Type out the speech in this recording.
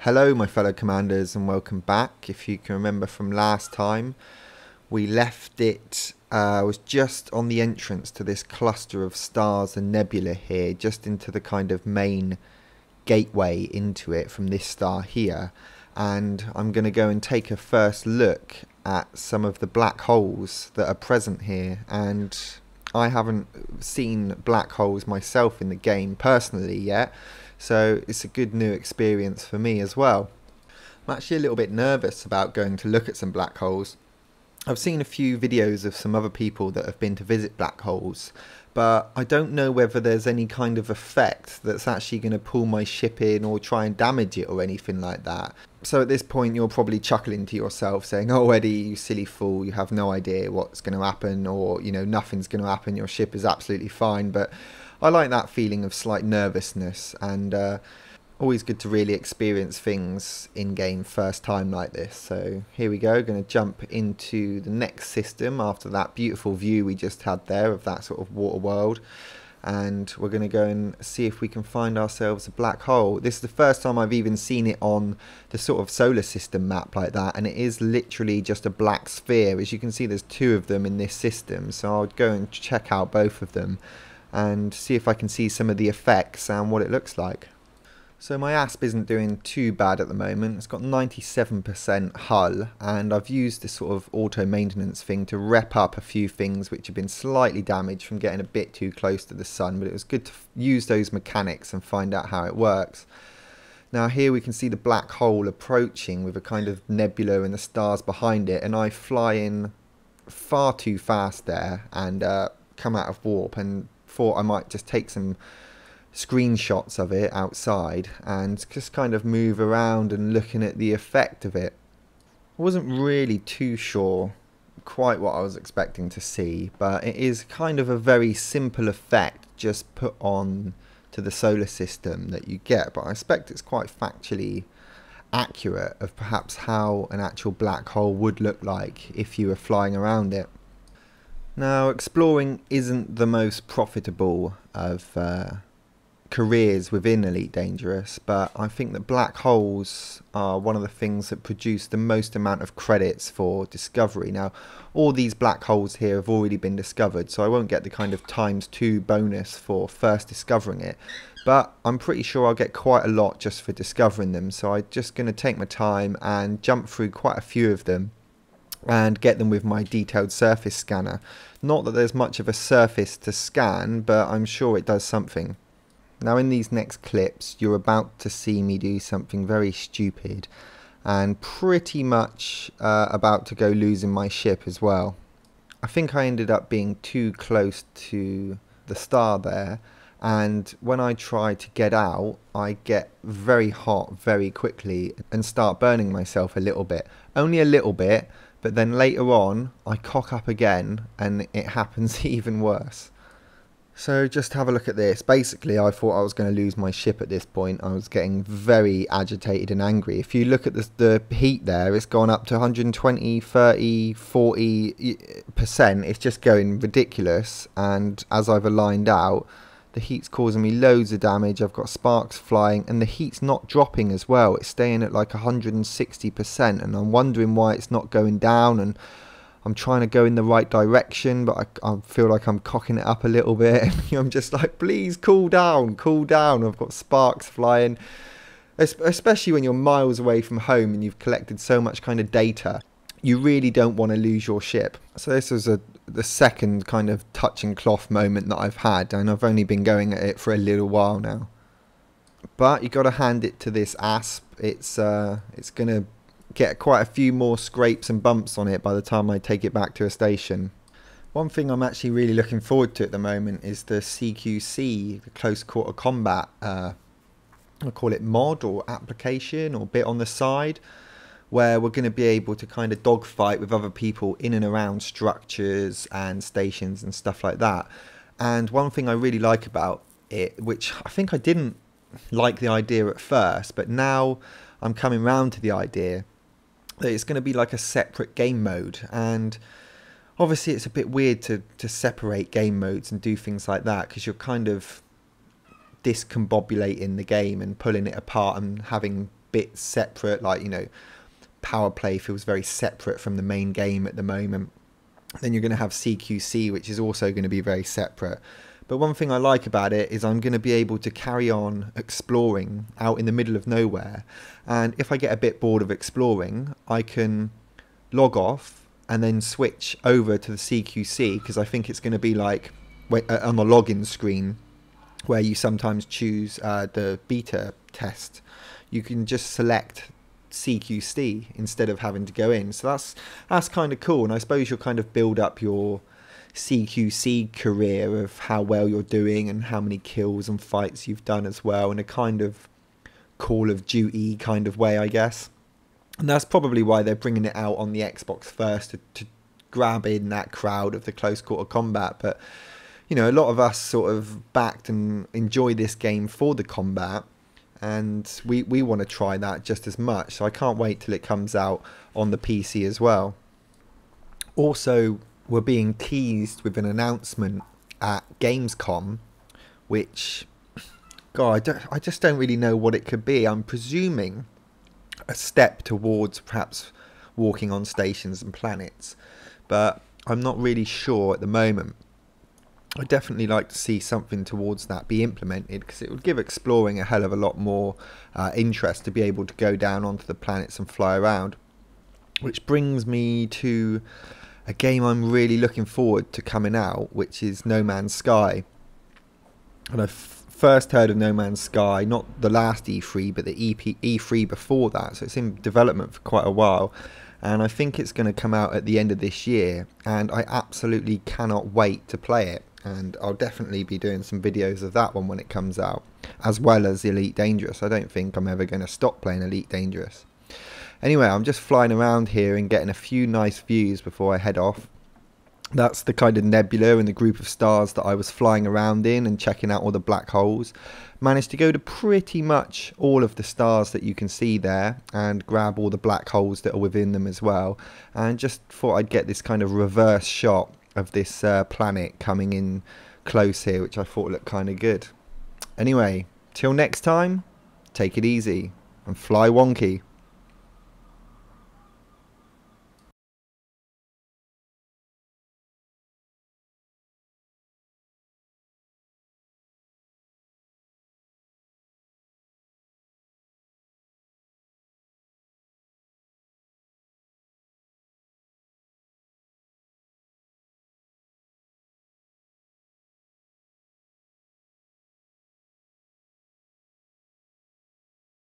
Hello my fellow commanders and welcome back. If you can remember from last time, we left it, was just on the entrance to this cluster of stars and nebula here, just into the kind of main gateway into it from this star here. And I'm going to go and take a first look at some of the black holes that are present here. And I haven't seen black holes myself in the game personally yet, so it's a good new experience for me as well. I'm actually a little bit nervous about going to look at some black holes. I've seen a few videos of some other people that have been to visit black holes, but I don't know whether there's any kind of effect that's actually going to pull my ship in or try and damage it or anything like that. So at this point you're probably chuckling to yourself saying, "Oh Eddie, you silly fool, you have no idea what's going to happen, or you know, nothing's going to happen, your ship is absolutely fine." But I like that feeling of slight nervousness, and always good to really experience things in game first time like this. So here we go, going to jump into the next system after that beautiful view we just had there of that sort of water world, and we're going to go and see if we can find ourselves a black hole. This is the first time I've even seen it on the sort of solar system map like that, and it is literally just a black sphere. As you can see, there's two of them in this system, so I'll go and check out both of them and see if I can see some of the effects and what it looks like. So my ASP isn't doing too bad at the moment. It's got 97% hull, and I've used this sort of auto maintenance thing to rep up a few things which have been slightly damaged from getting a bit too close to the sun, but it was good to use those mechanics and find out how it works. Now here we can see the black hole approaching with a kind of nebula and the stars behind it, and I fly in far too fast there and come out of warp, and thought I might just take some screenshots of it outside and just kind of move around and looking at the effect of it. I wasn't really too sure quite what I was expecting to see, but it is kind of a very simple effect just put on to the solar system that you get, but I expect it's quite factually accurate of perhaps how an actual black hole would look like if you were flying around it. Now, exploring isn't the most profitable of careers within Elite Dangerous, but I think that black holes are one of the things that produce the most amount of credits for discovery. Now, all these black holes here have already been discovered, so I won't get the kind of ×2 bonus for first discovering it, but I'm pretty sure I'll get quite a lot just for discovering them, so I'm just going to take my time and jump through quite a few of them and get them with my detailed surface scanner. Not that there's much of a surface to scan, but I'm sure it does something. Now in these next clips you're about to see me do something very stupid and pretty much about to go losing my ship as well. I think I ended up being too close to the star there, and when I try to get out I get very hot very quickly and start burning myself a little bit. Only a little bit, but then later on I cock up again and it happens even worse. So just have a look at this. Basically I thought I was going to lose my ship at this point. I was getting very agitated and angry. If you look at the heat there, it's gone up to 120, 30, 40%. It's just going ridiculous, and as I've aligned out, the heat's causing me loads of damage. I've got sparks flying, and the heat's not dropping as well. It's staying at like 160%, and I'm wondering why it's not going down, and I'm trying to go in the right direction, but I feel like I'm cocking it up a little bit. I'm just like, please cool down, cool down. I've got sparks flying, especially when you're miles away from home and you've collected so much kind of data. You really don't want to lose your ship. So this was the second kind of touch and cloth moment that I've had, and I've only been going at it for a little while now. But you got to hand it to this ASP. It's going to get quite a few more scrapes and bumps on it by the time I take it back to a station. One thing I'm actually really looking forward to at the moment is the CQC, the Close Quarter Combat, I call it mod or application or bit on the side, where we're going to be able to kind of dogfight with other people in and around structures and stations and stuff like that. And one thing I really like about it, which I think I didn't like the idea at first, but now I'm coming round to the idea, that it's going to be like a separate game mode. And obviously it's a bit weird to separate game modes and do things like that, because you're kind of discombobulating the game and pulling it apart and having bit separate, like, you know, Powerplay feels very separate from the main game at the moment. Then you're going to have CQC, which is also going to be very separate. But one thing I like about it is I'm going to be able to carry on exploring out in the middle of nowhere. And if I get a bit bored of exploring, I can log off and then switch over to the CQC, because I think it's going to be like on the login screen where you sometimes choose the beta test. You can just select CQC instead of having to go in. So that's kind of cool, and I suppose you'll kind of build up your CQC career of how well you're doing and how many kills and fights you've done as well, in a kind of Call of Duty kind of way, I guess. And that's probably why they're bringing it out on the Xbox first, to grab in that crowd of the close quarter combat. But you know, a lot of us sort of backed and enjoy this game for the combat, and we want to try that just as much. So I can't wait till it comes out on the PC as well. Also, we're being teased with an announcement at Gamescom, which, God, I just don't really know what it could be. I'm presuming a step towards perhaps walking on stations and planets, but I'm not really sure at the moment. I'd definitely like to see something towards that be implemented, because it would give exploring a hell of a lot more interest to be able to go down onto the planets and fly around. Which brings me to a game I'm really looking forward to coming out, which is No Man's Sky. And I first heard of No Man's Sky, not the last E3, but the E3 before that. So it's in development for quite a while. And I think it's going to come out at the end of this year. And I absolutely cannot wait to play it. And I'll definitely be doing some videos of that one when it comes out, as well as Elite Dangerous. I don't think I'm ever going to stop playing Elite Dangerous. Anyway, I'm just flying around here and getting a few nice views before I head off. That's the kind of nebula and the group of stars that I was flying around in and checking out all the black holes. Managed to go to pretty much all of the stars that you can see there and grab all the black holes that are within them as well. And just thought I'd get this kind of reverse shot of this planet coming in close here, which I thought looked kind of good. Anyway, till next time, take it easy and fly wonky.